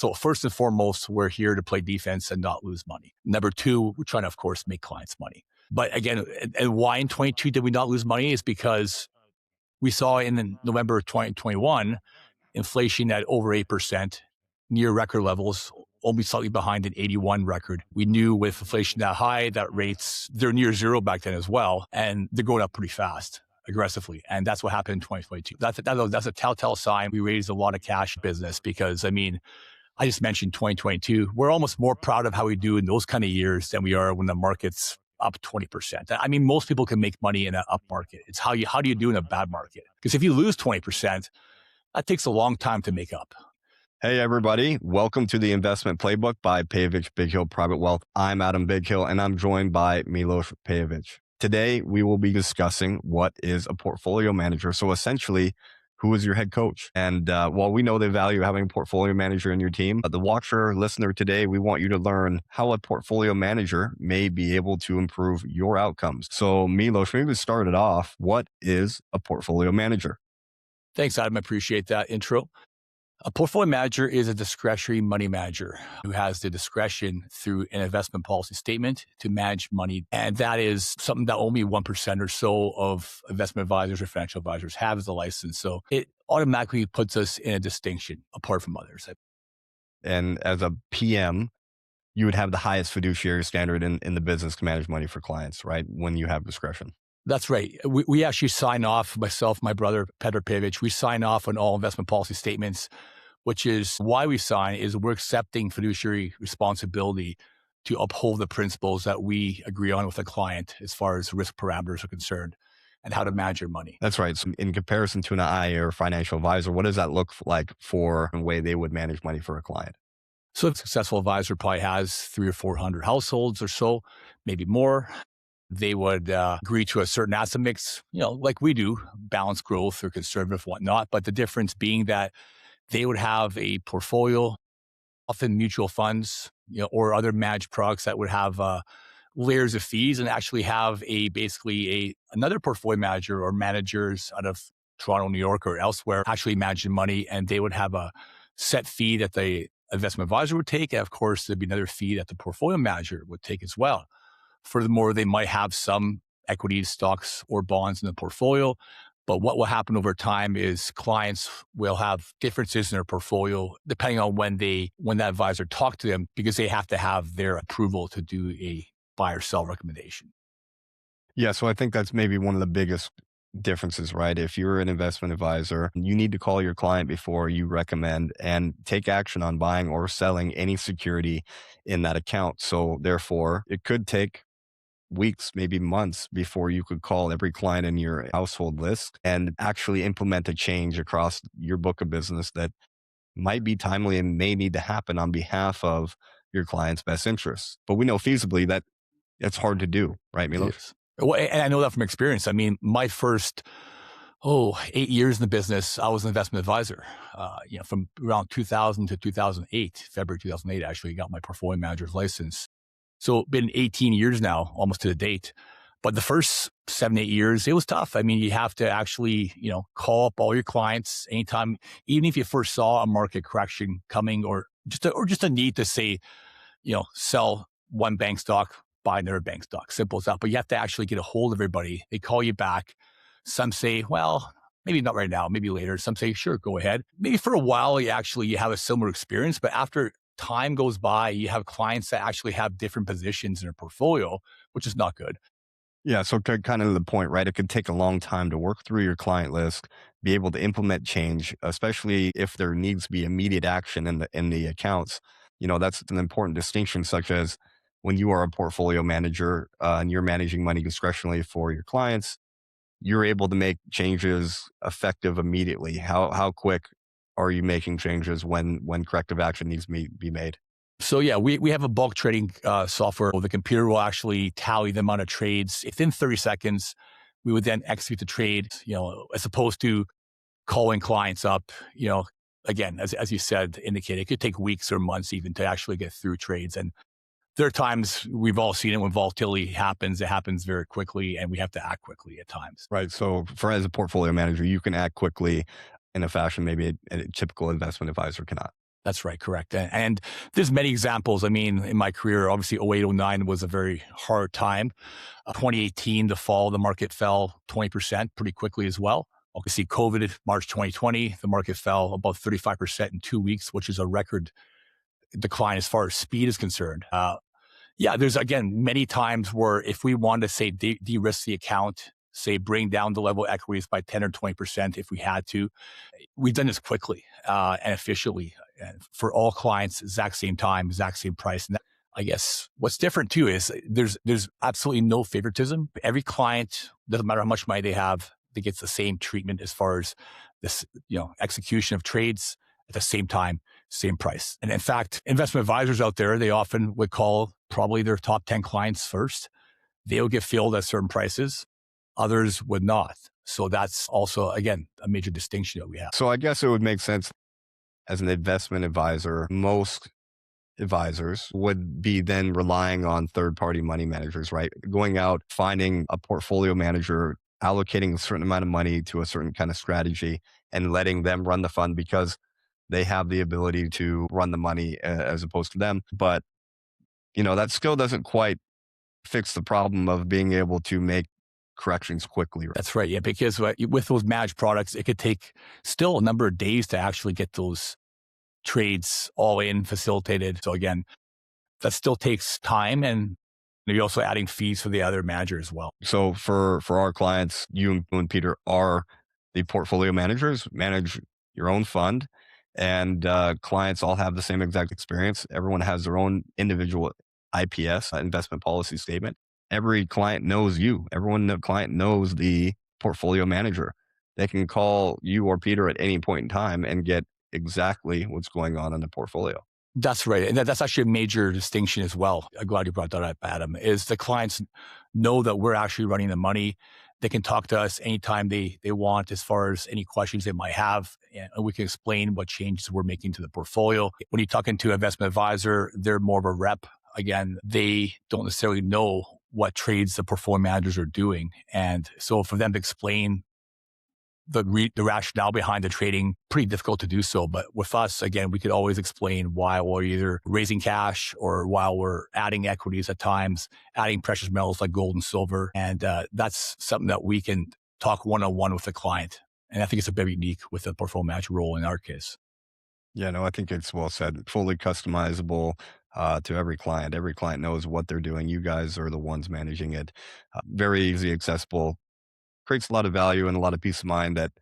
So first and foremost, we're here to play defense and not lose money. Number two, we're trying to, of course, make clients money. But again, and why in 22 did we not lose money is because we saw in November of 2021, inflation at over 8%, near record levels, only slightly behind an 81 record. We knew with inflation that high, that rates, they're near zero back then as well, and they're going up pretty fast, aggressively. And that's what happened in 2022. That's a telltale sign. We raised a lot of cash business because, I just mentioned 2022. We're almost more proud of how we do in those kind of years than we are when the market's up 20%. Most people can make money in an up market. It's how do you do in a bad market? Because if you lose 20%, that takes a long time to make up. Hey, everybody. Welcome to the Investment Playbook by Pejovic Bighill Private Wealth. I'm Adam Bighill, and I'm joined by Milos Pejovic. Today, we will be discussing what is a portfolio manager. So essentially, who is your head coach? And while we know the value of having a portfolio manager in your team, the watcher, listener today, we want you to learn how a portfolio manager may be able to improve your outcomes. So Milos, maybe to start it off, what is a portfolio manager? Thanks, Adam. I appreciate that intro. A portfolio manager is a discretionary money manager who has the discretion through an investment policy statement to manage money. And that is something that only 1% or so of investment advisors or financial advisors have as a license. So it automatically puts us in a distinction apart from others. And as a PM, you would have the highest fiduciary standard in the business to manage money for clients, right? When you have discretion. That's right. We actually sign off, myself, my brother, Petr Pejovic, we sign off on all investment policy statements, which is why we sign is we're accepting fiduciary responsibility to uphold the principles that we agree on with a client as far as risk parameters are concerned and how to manage your money. That's right. So in comparison to an IA or financial advisor, what does that look like for the way they would manage money for a client? So a successful advisor probably has 300 or 400 households or so, maybe more. They would agree to a certain asset mix, like we do, balanced growth or conservative, whatnot. But the difference being that they would have a portfolio, often mutual funds, or other managed products that would have layers of fees and actually have another portfolio manager or managers out of Toronto, New York, or elsewhere actually managing money, and they would have a set fee that the investment advisor would take. And of course, there'd be another fee that the portfolio manager would take as well. Furthermore, they might have some equities, stocks, or bonds in the portfolio. But what will happen over time is clients will have differences in their portfolio depending on when that advisor talked to them, because they have to have their approval to do a buy or sell recommendation. Yeah, so I think that's maybe one of the biggest differences, right? If you're an investment advisor, you need to call your client before you recommend and take action on buying or selling any security in that account. So therefore, it could take weeks, maybe months before you could call every client in your household list and actually implement a change across your book of business that might be timely and may need to happen on behalf of your client's best interests. But we know feasibly that it's hard to do, right, Milos? Yes. Well, and I know that from experience. My first 8 years in the business, I was an investment advisor. From around 2000 to 2008, February 2008, actually got my portfolio manager's license. So been 18 years now, almost to the date. But the first 7, 8 years, it was tough. You have to actually, call up all your clients anytime, even if you first saw a market correction coming or just a need to say, sell one bank stock, buy another bank stock. Simple as that. But you have to actually get a hold of everybody. They call you back. Some say, well, maybe not right now, maybe later. Some say, sure, go ahead. Maybe for a while, you have a similar experience, but after time goes by, you have clients that actually have different positions in their portfolio, which is not good. Yeah, so kind of the point, right? It could take a long time to work through your client list, be able to implement change, especially if there needs to be immediate action in the accounts. That's an important distinction, such as when you are a portfolio manager and you're managing money discretionally for your clients, you're able to make changes effective immediately. How quick are you making changes when corrective action needs to be made? So yeah, we have a bulk trading software. The computer will actually tally the amount of trades within 30 seconds. We would then execute the trade, as opposed to calling clients up, again, as you said, indicated, it could take weeks or months even to actually get through trades. And there are times we've all seen it when volatility happens, it happens very quickly and we have to act quickly at times. Right. So as a portfolio manager, you can act quickly in a fashion maybe a typical investment advisor cannot. That's right, correct. And there's many examples. I mean, in my career, obviously 08, 09 was a very hard time. 2018, the fall, the market fell 20% pretty quickly as well. Obviously, COVID, March 2020, the market fell about 35% in 2 weeks, which is a record decline as far as speed is concerned. Yeah, there's again many times where if we want to say de-risk the account, say bring down the level of equities by 10 or 20% if we had to, we've done this quickly and efficiently for all clients, exact same time, exact same price. And that, I guess what's different too is there's absolutely no favoritism. Every client, doesn't matter how much money they have, they gets the same treatment as far as this, execution of trades at the same time, same price. And in fact, investment advisors out there, they often would call probably their top 10 clients first. They'll get filled at certain prices. Others would not. So that's also, again, a major distinction that we have. So I guess it would make sense as an investment advisor, most advisors would be then relying on third party money managers, right? Going out, finding a portfolio manager, allocating a certain amount of money to a certain kind of strategy and letting them run the fund because they have the ability to run the money as opposed to them. But, that still doesn't quite fix the problem of being able to make corrections quickly. Right? That's right. Yeah. Because with those managed products, it could take still a number of days to actually get those trades all in facilitated. So again, that still takes time, and you're also adding fees for the other manager as well. So for our clients, you and Peter are the portfolio managers, manage your own fund, and clients all have the same exact experience. Everyone has their own individual IPS, investment policy statement. Every client knows you. The client knows the portfolio manager. They can call you or Peter at any point in time and get exactly what's going on in the portfolio. That's right. And that's actually a major distinction as well. I'm glad you brought that up, Adam, is the clients know that we're actually running the money. They can talk to us anytime they want as far as any questions they might have. And we can explain what changes we're making to the portfolio. When you're talking to an investment advisor, they're more of a rep. Again, they don't necessarily know what trades the portfolio managers are doing. And so for them to explain the rationale behind the trading, pretty difficult to do so. But with us, again, we could always explain why we're either raising cash or while we're adding equities at times, adding precious metals like gold and silver. And that's something that we can talk one-on-one with the client. And I think it's a bit unique with the portfolio manager role in our case. Yeah, no, I think it's well said. Fully customizable to every client. Every client knows what they're doing. You guys are the ones managing it. Very easy, accessible, creates a lot of value and a lot of peace of mind that,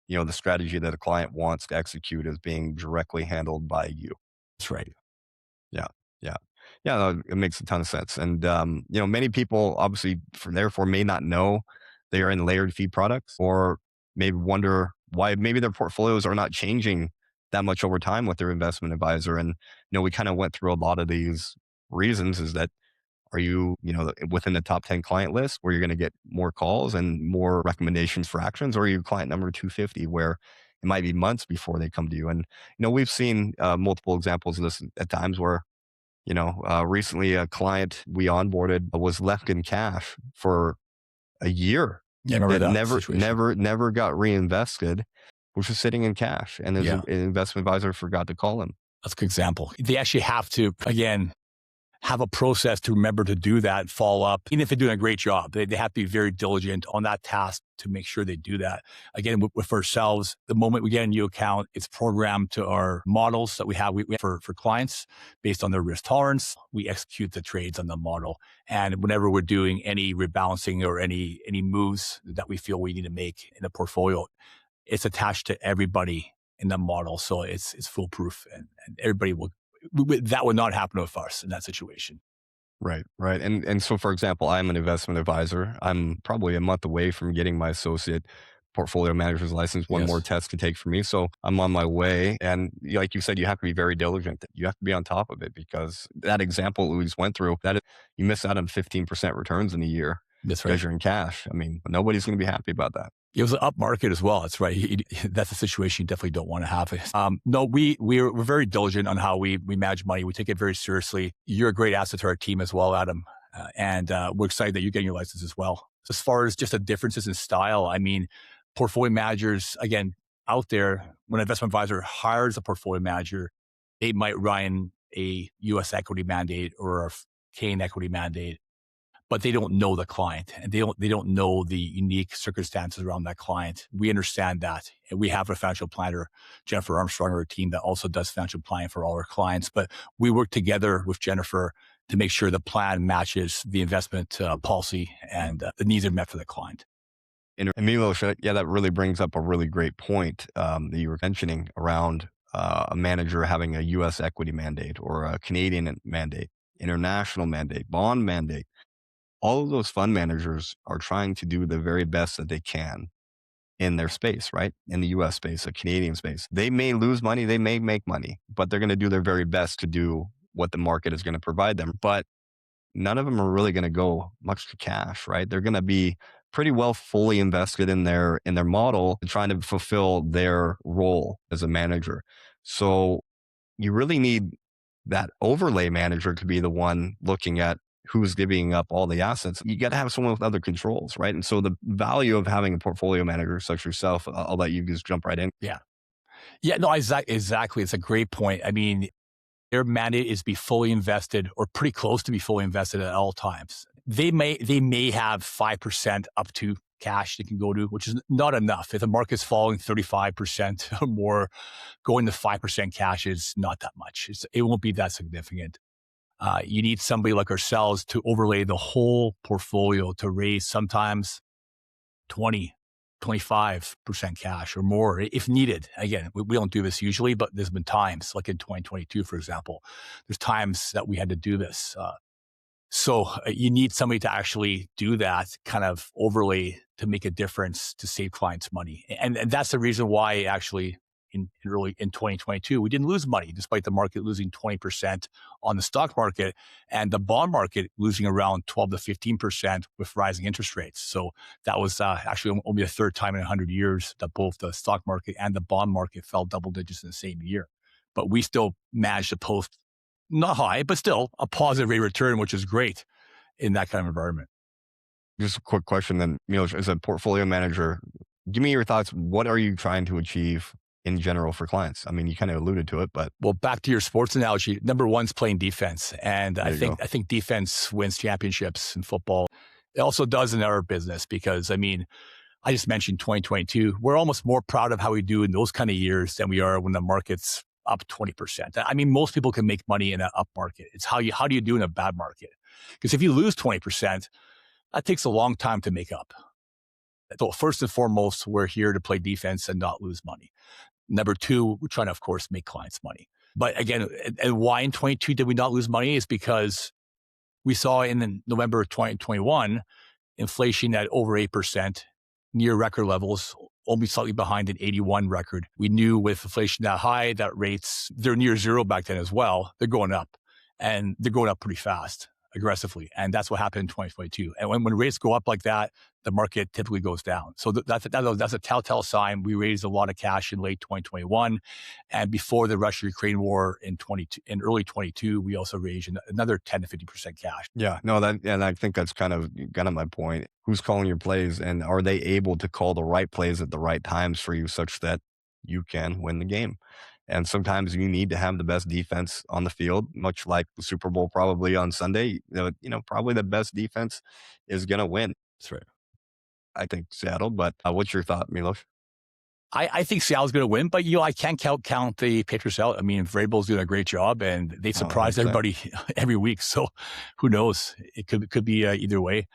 the strategy that a client wants to execute is being directly handled by you. That's right. Yeah. Yeah. Yeah. No, it makes a ton of sense. And, many people obviously therefore may not know they are in layered fee products or maybe wonder why maybe their portfolios are not changing that much over time with their investment advisor. And, we kind of went through a lot of these reasons is that are you, within the top 10 client list where you're going to get more calls and more recommendations for actions? Or are you client number 250 where it might be months before they come to you? And, we've seen multiple examples of this at times where, recently a client we onboarded was left in cash for a year Yeah, I remember that that never, situation. never got reinvested, which was sitting in cash. And his Yeah, investment advisor forgot to call him. that's a good example. They actually have to, again, have a process to remember to do that and follow up. Even if they're doing a great job, they have to be very diligent on that task to make sure they do that. Again, with ourselves, the moment we get a new account, it's programmed to our models that we have for clients based on their risk tolerance. We execute the trades on the model. And whenever we're doing any rebalancing or any moves that we feel we need to make in the portfolio, it's attached to everybody in the model. So it's foolproof and everybody will, that would not happen with us in that situation. Right, right. And so for example, I'm an investment advisor. I'm probably a month away from getting my associate portfolio manager's license. One more Yes. test to take for me. So I'm on my way. And like you said, you have to be very diligent. You have to be on top of it because that example we just went through, you miss out on 15% returns in a year That's right. because you're in cash. I mean, nobody's going to be happy about that. It was an up market as well. That's right. That's a situation you definitely don't want to have. No, we're very diligent on how we manage money. We take it very seriously. You're a great asset to our team as well, Adam. And we're excited that you're getting your license as well. So as far as just the differences in style, I mean, portfolio managers, again, out there, when an investment advisor hires a portfolio manager, They might run a US equity mandate or a Canadian equity mandate, but they don't know the client and they don't know the unique circumstances around that client. We understand that. And we have a financial planner, Jennifer Armstrong, on our team that also does financial planning for all our clients. But we work together with Jennifer to make sure the plan matches the investment policy and the needs are met for the client. And Milos, yeah, that really brings up a really great point that you were mentioning around a manager having a U.S. equity mandate or a Canadian mandate, international mandate, bond mandate. All of those fund managers are trying to do the very best that they can in their space, right? In the US space, a Canadian space. They may lose money, they may make money, but they're going to do their very best to do what the market is going to provide them. But none of them are really going to go much to cash, right? They're going to be pretty well fully invested in their model, trying to fulfill their role as a manager. So you really need that overlay manager to be the one looking at who's divvying up all the assets. You got to have someone with other controls, right? And so the value of having a portfolio manager such yourself, I'll let you just jump right in. Yeah. Yeah, no, exactly. It's a great point. I mean, their mandate is be fully invested or pretty close to be fully invested at all times. They may have 5% up to cash they can go to, which is not enough. If the market's falling 35% or more, going to 5% cash is not that much. It won't be that significant. You need somebody like ourselves to overlay the whole portfolio to raise sometimes 20, 25% cash or more if needed. Again, we don't do this usually, but there's been times like in 2022, for example, there's times that we had to do this. So you need somebody to actually do that kind of overlay to make a difference to save clients money. And that's the reason why actually in 2022, we didn't lose money despite the market losing 20% on the stock market and the bond market losing around 12 to 15% with rising interest rates. So that was actually only the third time in 100 years that both the stock market and the bond market fell double digits in the same year. But we still managed to post not high, but still a positive rate of return, which is great in that kind of environment. Just a quick question then, Milos, as a portfolio manager, give me your thoughts. What are you trying to achieve in general for clients? I mean, you kind of alluded to it, but Well, back to your sports analogy, number one's playing defense. And there I you think go. I think defense wins championships in football. It also does in our business because I mean, I just mentioned 2022. We're almost more proud of how we do in those kind of years than we are when the market's up 20%. I mean, most people can make money in an up market. It's how do you do in a bad market? Because if you lose 20%, that takes a long time to make up. So first and foremost, we're here to play defense and not lose money. Number two, we're trying to, of course, make clients money. But again, and why in 22 did we not lose money is because we saw in November of 2021, inflation at over 8%, near record levels, only slightly behind an 81 record. We knew with inflation that high, that rates, they're near zero back then as well. They're going up and they're going up pretty fast, aggressively. And that's what happened in 2022. And when rates go up like that, the market typically goes down. So that's a telltale sign. We raised a lot of cash in late 2021. And before the Russia-Ukraine war in early 22, we also raised another 10 to 50% cash. Yeah, no, and I think that's kind of my point. Who's calling your plays, and are they able to call the right plays at the right times for you, such that you can win the game? And sometimes you need to have the best defense on the field, much like the Super Bowl probably on Sunday. Probably the best defense is going to win. That's right. I think Seattle, but what's your thought, Milos? I think Seattle's going to win, but I can't count the Patriots out. I mean, Vrabel's doing a great job, and they Oh, surprise 100%. everybody every week. So, who knows? It could be either way.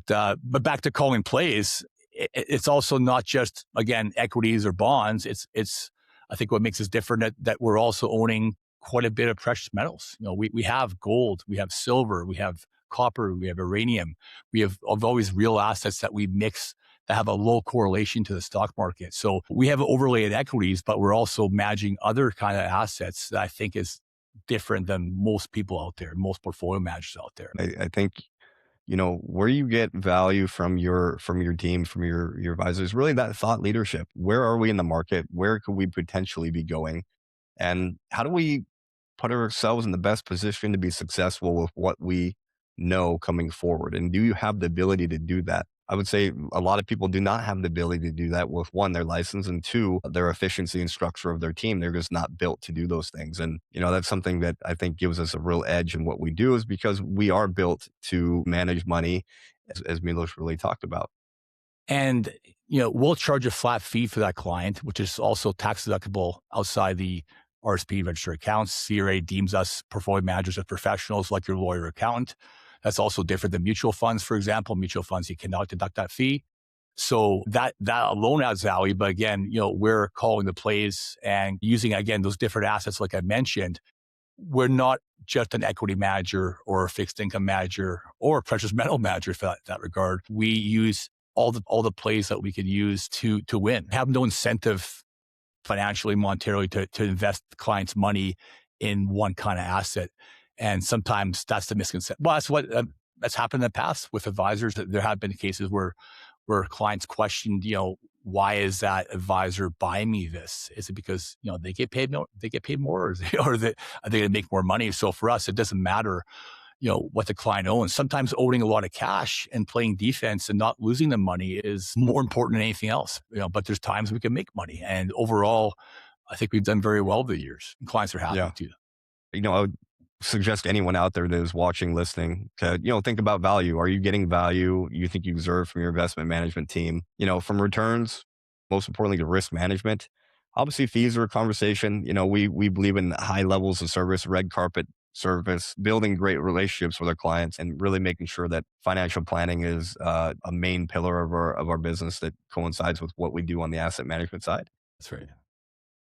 But back to calling plays, it's also not just again equities or bonds. It's I think what makes us different that we're also owning quite a bit of precious metals. We have gold, we have silver, we have copper, we have uranium, we have all these real assets that we mix that have a low correlation to the stock market. So we have overlay in equities, but we're also managing other kind of assets that I think is different than most people out there, most portfolio managers out there. I think where you get value from your team, from your advisors, really that thought leadership. Where are we in the market? Where could we potentially be going? And how do we put ourselves in the best position to be successful with what we know coming forward? And do you have the ability to do that I would say a lot of people do not have the ability to do that with one, their license, and two, their efficiency and structure of their team. They're just not built to do those things. And, that's something that I think gives us a real edge in what we do is because we are built to manage money, as Milos really talked about. And, we'll charge a flat fee for that client, which is also tax deductible outside the RSP registered accounts. CRA deems us portfolio managers as professionals like your lawyer or accountant. That's also different than mutual funds, for example. Mutual funds, you cannot deduct that fee. So that alone adds value. But again, we're calling the plays and using, again, those different assets like I mentioned. We're not just an equity manager or a fixed income manager or a precious metal manager for that regard. We use all the plays that we can use to win. Have no incentive financially, monetarily to invest the client's money in one kind of asset. And sometimes that's the misconception. Well, that's happened in the past with advisors. There have been cases where clients questioned, why is that advisor buying me this? Is it because, they get paid more? They get paid more, or are they going to make more money? So for us, it doesn't matter, what the client owns. Sometimes owning a lot of cash and playing defense and not losing the money is more important than anything else. But there's times we can make money, and overall, I think we've done very well over the years. And clients are happy Yeah. too. I would suggest anyone out there that is watching, listening to, think about value. Are you getting value you think you deserve from your investment management team? From returns, most importantly to risk management. Obviously, fees are a conversation. We believe in high levels of service, red carpet service, building great relationships with our clients, and really making sure that financial planning is a main pillar of our business that coincides with what we do on the asset management side. That's right.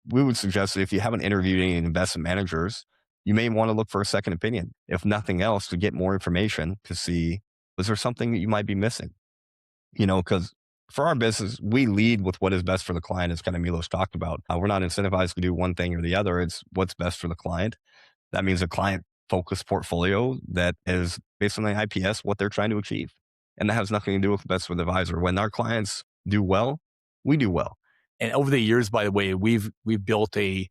We would suggest that if you haven't interviewed any investment managers, you may want to look for a second opinion, if nothing else, to get more information to see, is there something that you might be missing? Because for our business, we lead with what is best for the client, as kind of Milos talked about. We're not incentivized to do one thing or the other. It's what's best for the client. That means a client focused portfolio that is based on the IPS, what they're trying to achieve. And that has nothing to do with the best for the advisor. When our clients do well, we do well. And over the years, by the way, we've built a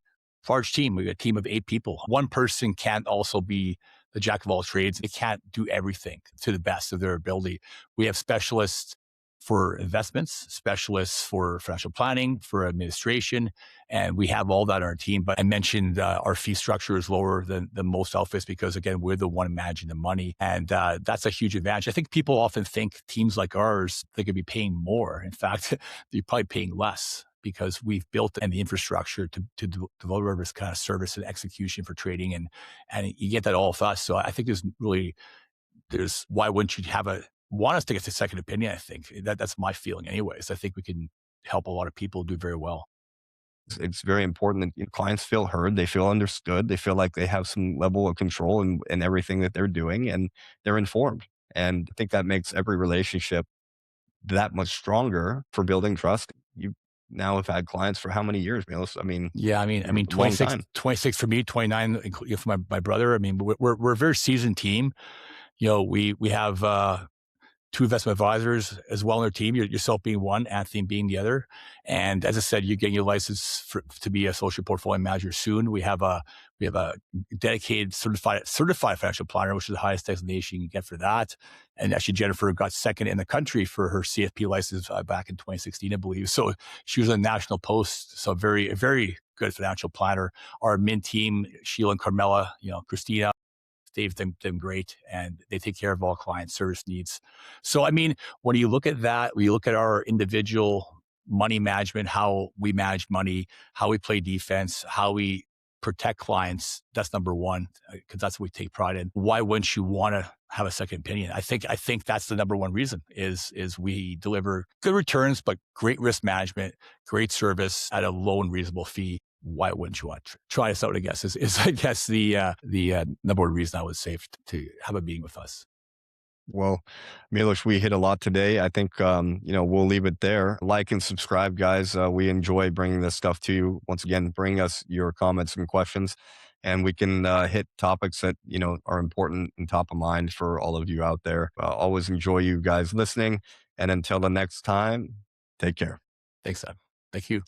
large team. We have a team of 8 people. One person can't also be the jack of all trades. They can't do everything to the best of their ability. We have specialists for investments, specialists for financial planning, for administration, and we have all that on our team. But I mentioned our fee structure is lower than most outfits because, again, we're the one managing the money. And that's a huge advantage. I think people often think teams like ours, they could be paying more. In fact, they're probably paying less because we've built and the infrastructure to deliver this kind of service and execution for trading. And you get that all with us. So I think there's why wouldn't you want us to get a second opinion? I think that's my feeling anyways. I think we can help a lot of people do very well. It's very important that clients feel heard, they feel understood, they feel like they have some level of control in everything that they're doing, and they're informed. And I think that makes every relationship that much stronger for building trust. You now have had clients for how many years, Milos? I mean, Yeah, I mean, a long 26, time. 26 for me, 29 for my brother. I mean, we're a very seasoned team. We have 2 investment advisors as well on their team, yourself being one, Anthony being the other. And as I said, you're getting your license to be a social portfolio manager soon. We have a dedicated certified financial planner, which is the highest designation you can get for that. And actually, Jennifer got second in the country for her CFP license back in 2016, I believe. So she was on national post. So a very good financial planner. Our admin team, Sheila and Carmela, Christina, they've done great, and they take care of all client service needs. So, I mean, when you look at that, when you look at our individual money management, how we manage money, how we play defense, how we protect clients, that's number one, because that's what we take pride in. Why wouldn't you want to have a second opinion? I think that's the number one reason is we deliver good returns, but great risk management, great service at a low and reasonable fee. Why wouldn't you want to try us out? I guess is I guess the number one reason I would say to have a meeting with us. Well, Milos, we hit a lot today. I think, we'll leave it there. Like and subscribe, guys. We enjoy bringing this stuff to you. Once again, bring us your comments and questions, and we can hit topics that, are important and top of mind for all of you out there. Always enjoy you guys listening. And until the next time, take care. Thanks, Sam. Thank you.